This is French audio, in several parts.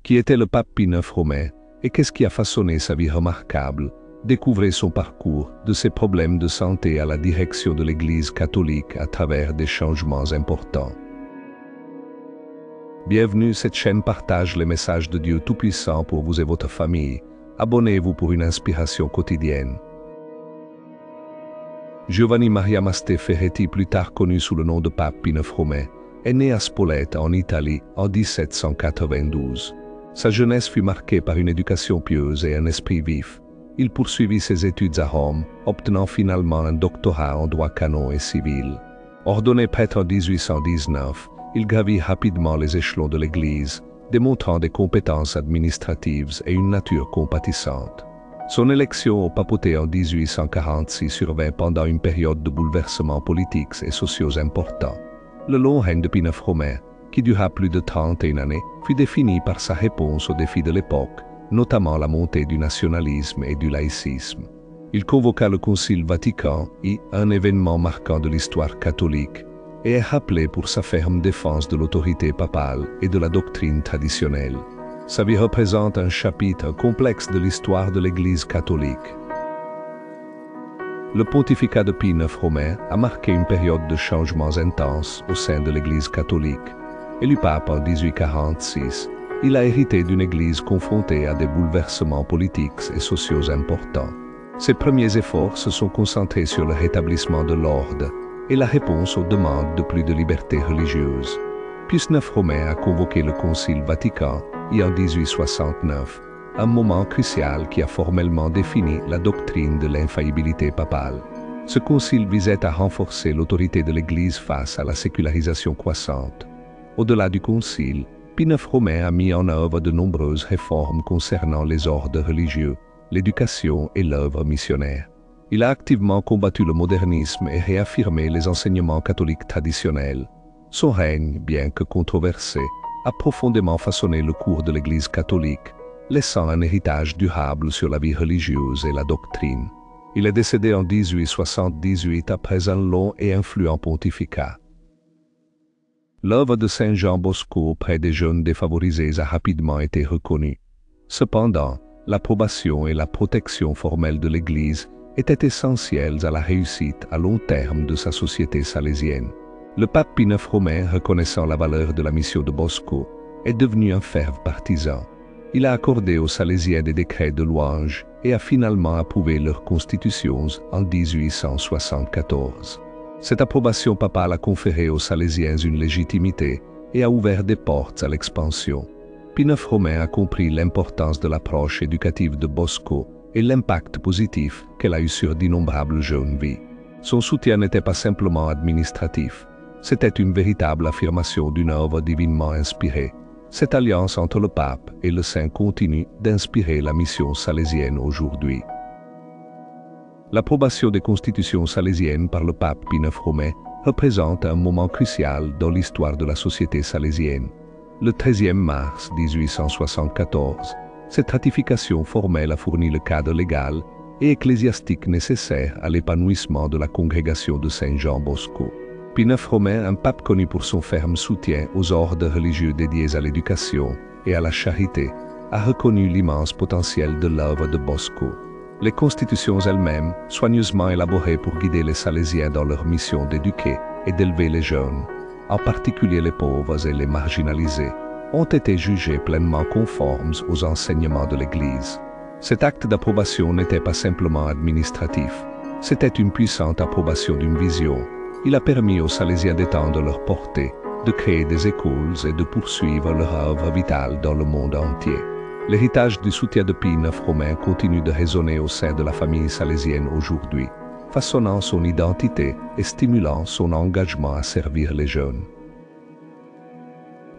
Qui était le pape Pie IX romain et qu'est-ce qui a façonné sa vie remarquable? Découvrez son parcours, de ses problèmes de santé à la direction de l'Église catholique à travers des changements importants. Bienvenue, cette chaîne partage les messages de Dieu Tout-Puissant pour vous et votre famille. Abonnez-vous pour une inspiration quotidienne. Giovanni Maria Maste Ferretti, plus tard connu sous le nom de pape Pie IX romain, est né à Spolète en Italie en 1792. Sa jeunesse fut marquée par une éducation pieuse et un esprit vif. Il poursuivit ses études à Rome, obtenant finalement un doctorat en droit canon et civil. Ordonné prêtre en 1819, il gravit rapidement les échelons de l'Église, démontrant des compétences administratives et une nature compatissante. Son élection au papauté en 1846 survint pendant une période de bouleversements politiques et sociaux importants. Le long règne de Pie IX romain, qui dura plus de 31 années, fut défini par sa réponse aux défis de l'époque, notamment la montée du nationalisme et du laïcisme. Il convoqua le Concile Vatican I, un événement marquant de l'histoire catholique, et est rappelé pour sa ferme défense de l'autorité papale et de la doctrine traditionnelle. Sa vie représente un chapitre complexe de l'histoire de l'Église catholique. Le pontificat de Pie IX romain a marqué une période de changements intenses au sein de l'Église catholique. Élu pape en 1846, il a hérité d'une Église confrontée à des bouleversements politiques et sociaux importants. Ses premiers efforts se sont concentrés sur le rétablissement de l'ordre et la réponse aux demandes de plus de liberté religieuse. Pius IX romain a convoqué le Concile Vatican I en 1869, un moment crucial qui a formellement défini la doctrine de l'infaillibilité papale. Ce concile visait à renforcer l'autorité de l'Église face à la sécularisation croissante. Au-delà du concile, Pie IX romain a mis en œuvre de nombreuses réformes concernant les ordres religieux, l'éducation et l'œuvre missionnaire. Il a activement combattu le modernisme et réaffirmé les enseignements catholiques traditionnels. Son règne, bien que controversé, a profondément façonné le cours de l'Église catholique, laissant un héritage durable sur la vie religieuse et la doctrine. Il est décédé en 1878 après un long et influent pontificat. L'œuvre de Saint Jean Bosco auprès des jeunes défavorisés a rapidement été reconnue. Cependant, l'approbation et la protection formelle de l'Église étaient essentielles à la réussite à long terme de sa société salésienne. Le pape Pie IX romain, reconnaissant la valeur de la mission de Bosco, est devenu un fervent partisan. Il a accordé aux Salésiens des décrets de louange et a finalement approuvé leurs constitutions en 1874. Cette approbation papale a conféré aux Salésiens une légitimité et a ouvert des portes à l'expansion. Pie IX romain a compris l'importance de l'approche éducative de Bosco et l'impact positif qu'elle a eu sur d'innombrables jeunes vies. Son soutien n'était pas simplement administratif, c'était une véritable affirmation d'une œuvre divinement inspirée. Cette alliance entre le pape et le saint continue d'inspirer la mission salésienne aujourd'hui. L'approbation des constitutions salésiennes par le pape Pie IX romain représente un moment crucial dans l'histoire de la société salésienne. Le 13e mars 1874, cette ratification formelle a fourni le cadre légal et ecclésiastique nécessaire à l'épanouissement de la congrégation de Saint Jean Bosco. Pie IX romain, un pape connu pour son ferme soutien aux ordres religieux dédiés à l'éducation et à la charité, a reconnu l'immense potentiel de l'œuvre de Bosco. Les constitutions elles-mêmes, soigneusement élaborées pour guider les Salésiens dans leur mission d'éduquer et d'élever les jeunes, en particulier les pauvres et les marginalisés, ont été jugées pleinement conformes aux enseignements de l'Église. Cet acte d'approbation n'était pas simplement administratif, c'était une puissante approbation d'une vision. Il a permis aux Salésiens d'étendre leur portée, de créer des écoles et de poursuivre leur œuvre vitale dans le monde entier. L'héritage du soutien de Pie IX romain continue de résonner au sein de la famille salésienne aujourd'hui, façonnant son identité et stimulant son engagement à servir les jeunes.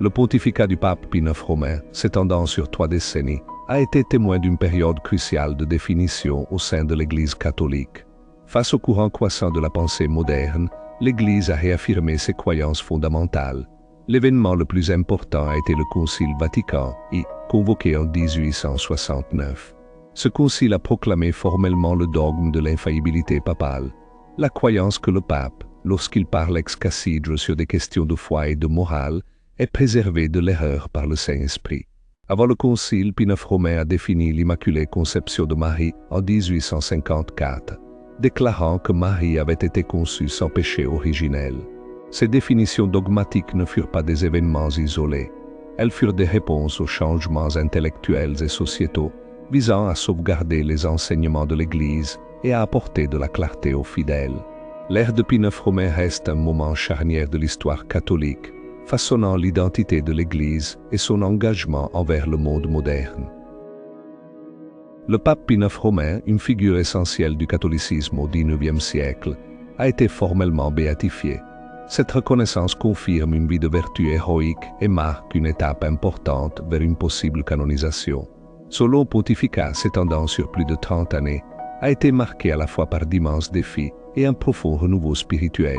Le pontificat du pape Pie IX romain, s'étendant sur 3 décennies, a été témoin d'une période cruciale de définition au sein de l'Église catholique. Face au courant croissant de la pensée moderne, l'Église a réaffirmé ses croyances fondamentales. L'événement le plus important a été le Concile Vatican I, convoqué en 1869. Ce concile a proclamé formellement le dogme de l'infaillibilité papale, la croyance que le pape, lorsqu'il parle ex cathedra sur des questions de foi et de morale, est préservé de l'erreur par le Saint-Esprit. Avant le Concile, Pie IX Romain a défini l'Immaculée Conception de Marie en 1854, déclarant que Marie avait été conçue sans péché originel. Ces définitions dogmatiques ne furent pas des événements isolés. Elles furent des réponses aux changements intellectuels et sociétaux visant à sauvegarder les enseignements de l'Église et à apporter de la clarté aux fidèles. L'ère de Pie IX Romain reste un moment charnière de l'histoire catholique, façonnant l'identité de l'Église et son engagement envers le monde moderne. Le pape Pie IX Romain, une figure essentielle du catholicisme au XIXe siècle, a été formellement béatifié. Cette reconnaissance confirme une vie de vertu héroïque et marque une étape importante vers une possible canonisation. Son long pontificat, s'étendant sur plus de 30 années, a été marqué à la fois par d'immenses défis et un profond renouveau spirituel.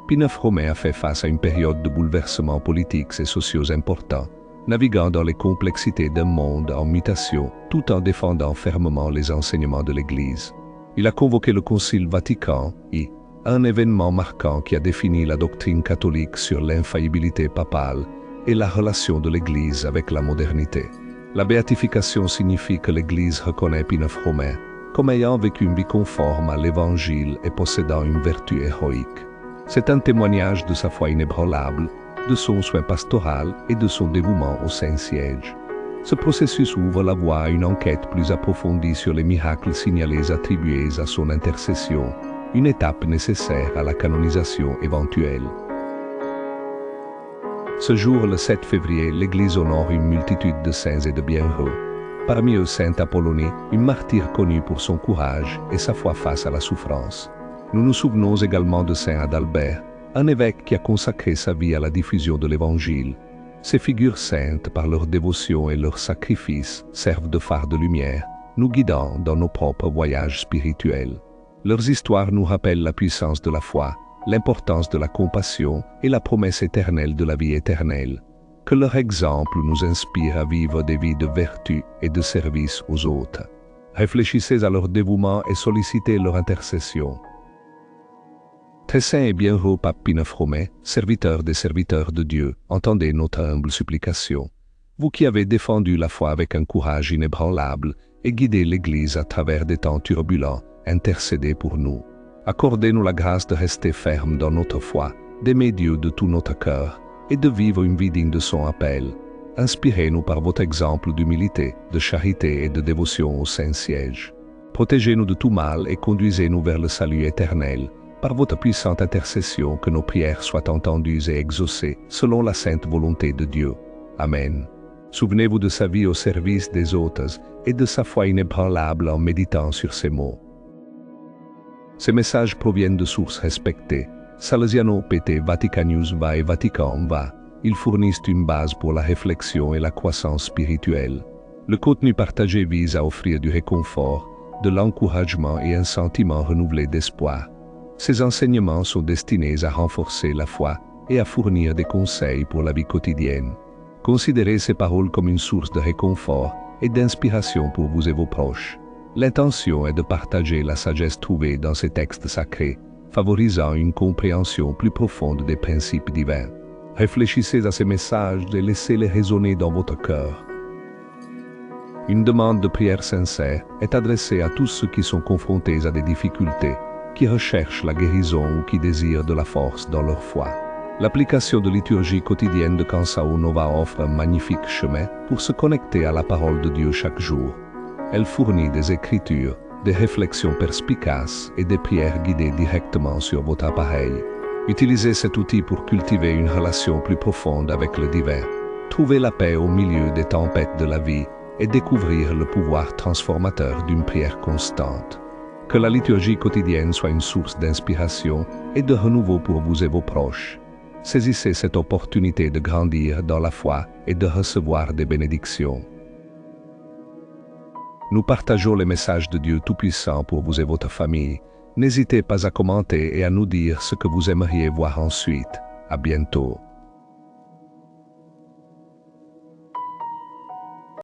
Pie IX Romain a fait face à une période de bouleversements politiques et sociaux importants, naviguant dans les complexités d'un monde en mutation, tout en défendant fermement les enseignements de l'Église. Il a convoqué le Concile Vatican I, un événement marquant qui a défini la doctrine catholique sur l'infaillibilité papale et la relation de l'Église avec la modernité. La béatification signifie que l'Église reconnaît Pie IX Romain comme ayant vécu une vie conforme à l'Évangile et possédant une vertu héroïque. C'est un témoignage de sa foi inébranlable, de son soin pastoral et de son dévouement au Saint-Siège. Ce processus ouvre la voie à une enquête plus approfondie sur les miracles signalés attribués à son intercession, une étape nécessaire à la canonisation éventuelle. Ce jour, le 7 février, l'Église honore une multitude de saints et de bienheureux. Parmi eux, Sainte Apollonie, une martyre connue pour son courage et sa foi face à la souffrance. Nous nous souvenons également de Saint Adalbert, un évêque qui a consacré sa vie à la diffusion de l'Évangile. Ces figures saintes, par leur dévotion et leur sacrifice, servent de phare de lumière, nous guidant dans nos propres voyages spirituels. Leurs histoires nous rappellent la puissance de la foi, l'importance de la compassion et la promesse éternelle de la vie éternelle. Que leur exemple nous inspire à vivre des vies de vertu et de service aux autres. Réfléchissez à leur dévouement et sollicitez leur intercession. Très saint et bienheureux pape Pie IX Romain, serviteur des serviteurs de Dieu, entendez notre humble supplication. Vous qui avez défendu la foi avec un courage inébranlable et guidé l'Église à travers des temps turbulents, intercédez pour nous. Accordez-nous la grâce de rester fermes dans notre foi, d'aimer Dieu de tout notre cœur et de vivre une vie digne de son appel. Inspirez-nous par votre exemple d'humilité, de charité et de dévotion au Saint-Siège. Protégez-nous de tout mal et conduisez-nous vers le salut éternel. Par votre puissante intercession, que nos prières soient entendues et exaucées selon la sainte volonté de Dieu. Amen. Souvenez-vous de sa vie au service des autres et de sa foi inébranlable en méditant sur ces mots. Ces messages proviennent de sources respectées. Salesiano PT, Vaticanus Va et Vatican Va. Ils fournissent une base pour la réflexion et la croissance spirituelle. Le contenu partagé vise à offrir du réconfort, de l'encouragement et un sentiment renouvelé d'espoir. Ces enseignements sont destinés à renforcer la foi et à fournir des conseils pour la vie quotidienne. Considérez ces paroles comme une source de réconfort et d'inspiration pour vous et vos proches. L'intention est de partager la sagesse trouvée dans ces textes sacrés, favorisant une compréhension plus profonde des principes divins. Réfléchissez à ces messages et laissez-les résonner dans votre cœur. Une demande de prière sincère est adressée à tous ceux qui sont confrontés à des difficultés, qui recherchent la guérison ou qui désirent de la force dans leur foi. L'application de liturgie quotidienne de Cansao Nova offre un magnifique chemin pour se connecter à la parole de Dieu chaque jour. Elle fournit des écritures, des réflexions perspicaces et des prières guidées directement sur votre appareil. Utilisez cet outil pour cultiver une relation plus profonde avec le divin. Trouvez la paix au milieu des tempêtes de la vie et découvrir le pouvoir transformateur d'une prière constante. Que la liturgie quotidienne soit une source d'inspiration et de renouveau pour vous et vos proches. Saisissez cette opportunité de grandir dans la foi et de recevoir des bénédictions. Nous partageons les messages de Dieu Tout-Puissant pour vous et votre famille. N'hésitez pas à commenter et à nous dire ce que vous aimeriez voir ensuite. À bientôt.